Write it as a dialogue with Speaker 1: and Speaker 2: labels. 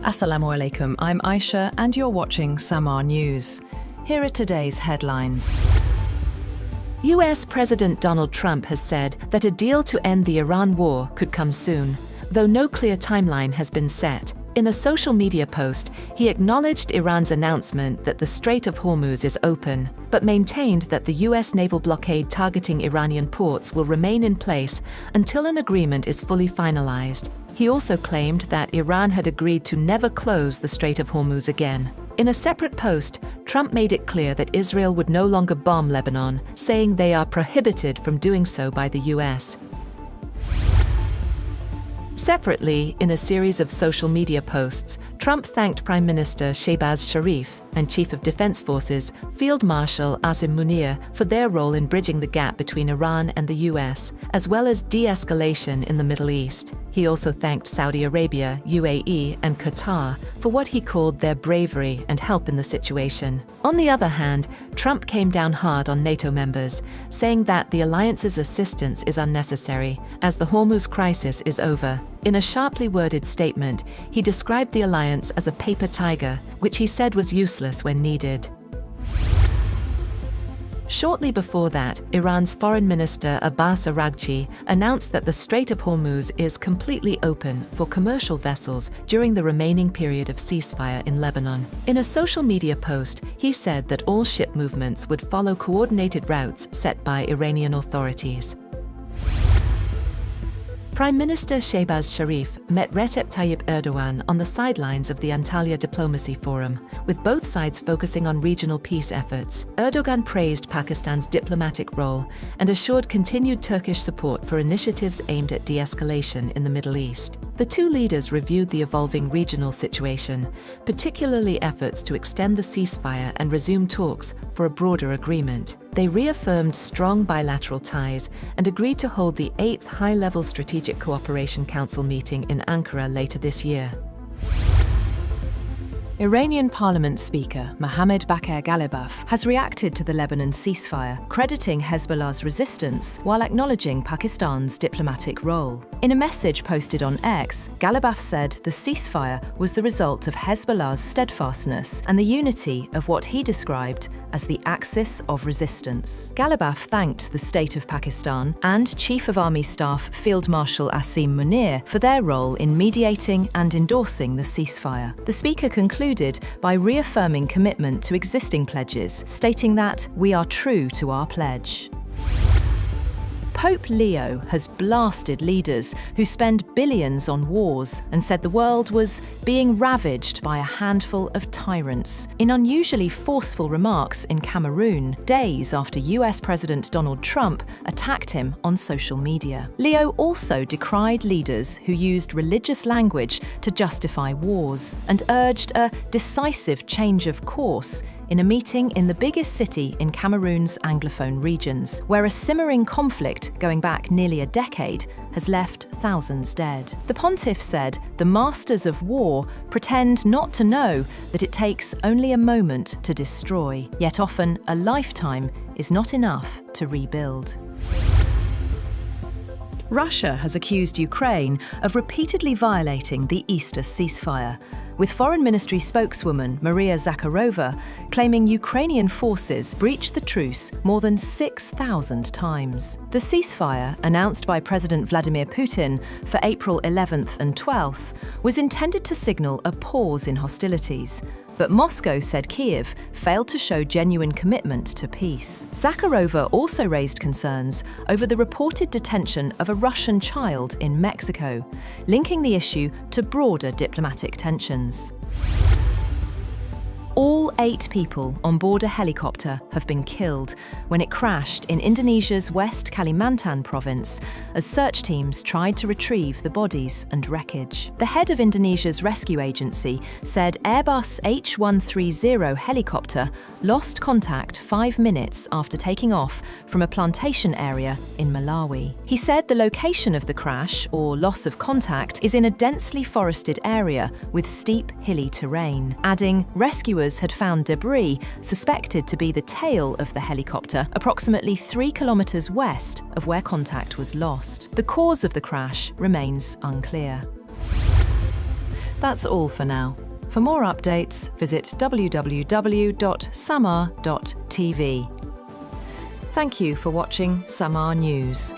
Speaker 1: Assalamu alaikum, I'm Aisha and you're watching Samaa News. Here are today's headlines.
Speaker 2: US President Donald Trump has said that a deal to end the Iran war could come soon, though no clear timeline has been set. In a social media post, he acknowledged Iran's announcement that the Strait of Hormuz is open, but maintained that the US naval blockade targeting Iranian ports will remain in place until an agreement is fully finalized. He also claimed that Iran had agreed to never close the Strait of Hormuz again. In a separate post, Trump made it clear that Israel would no longer bomb Lebanon, saying they are prohibited from doing so by the US. Separately, in a series of social media posts, Trump thanked Prime Minister Shehbaz Sharif and Chief of Defense Forces Field Marshal Asim Munir for their role in bridging the gap between Iran and the US, as well as de-escalation in the Middle East. He also thanked Saudi Arabia, UAE, and Qatar for what he called their bravery and help in the situation. On the other hand, Trump came down hard on NATO members, saying that the alliance's assistance is unnecessary, as the Hormuz crisis is over. In a sharply worded statement, he described the alliance as a paper tiger, which he said was useless when needed. Shortly before that, Iran's Foreign Minister Abbas Araghchi announced that the Strait of Hormuz is completely open for commercial vessels during the remaining period of ceasefire in Lebanon. In a social media post, he said that all ship movements would follow coordinated routes set by Iranian authorities. Prime Minister Shehbaz Sharif met Recep Tayyip Erdogan on the sidelines of the Antalya Diplomacy Forum, with both sides focusing on regional peace efforts. Erdogan praised Pakistan's diplomatic role and assured continued Turkish support for initiatives aimed at de-escalation in the Middle East. The two leaders reviewed the evolving regional situation, particularly efforts to extend the ceasefire and resume talks for a broader agreement. They reaffirmed strong bilateral ties and agreed to hold the 8th High-Level Strategic Cooperation Council meeting in Ankara later this year.
Speaker 1: Iranian Parliament Speaker Mohammad Bakir Ghalibaf has reacted to the Lebanon ceasefire, crediting Hezbollah's resistance while acknowledging Pakistan's diplomatic role. In a message posted on X, Ghalibaf said the ceasefire was the result of Hezbollah's steadfastness and the unity of what he described as the axis of resistance. Ghalibaf thanked the State of Pakistan and Chief of Army Staff Field Marshal Asim Munir for their role in mediating and endorsing the ceasefire. The speaker concluded by reaffirming commitment to existing pledges, stating that we are true to our pledge. Pope Leo has blasted leaders who spend billions on wars and said the world was being ravaged by a handful of tyrants. In unusually forceful remarks in Cameroon, days after US President Donald Trump attacked him on social media. Leo also decried leaders who used religious language to justify wars and urged a decisive change of course in a meeting in the biggest city in Cameroon's Anglophone regions, where a simmering conflict going back nearly a decade has left thousands dead. The pontiff said the masters of war pretend not to know that it takes only a moment to destroy, yet often a lifetime is not enough to rebuild. Russia has accused Ukraine of repeatedly violating the Easter ceasefire, with Foreign Ministry spokeswoman Maria Zakharova claiming Ukrainian forces breached the truce more than 6,000 times. The ceasefire, announced by President Vladimir Putin for April 11th and 12th, was intended to signal a pause in hostilities, but Moscow said Kyiv failed to show genuine commitment to peace. Zakharova also raised concerns over the reported detention of a Russian child in Mexico, linking the issue to broader diplomatic tensions. All 8 people on board a helicopter have been killed when it crashed in Indonesia's West Kalimantan province as search teams tried to retrieve the bodies and wreckage. The head of Indonesia's rescue agency said Airbus H130 helicopter lost contact 5 minutes after taking off from a plantation area in Malawi. He said the location of the crash, or loss of contact, is in a densely forested area with steep, hilly terrain, adding rescuers had found debris suspected to be the tail of the helicopter approximately 3 kilometers west of where contact was lost. The cause of the crash remains unclear. That's all for now. For more updates, visit www.samaa.tv. Thank you for watching Samaa News.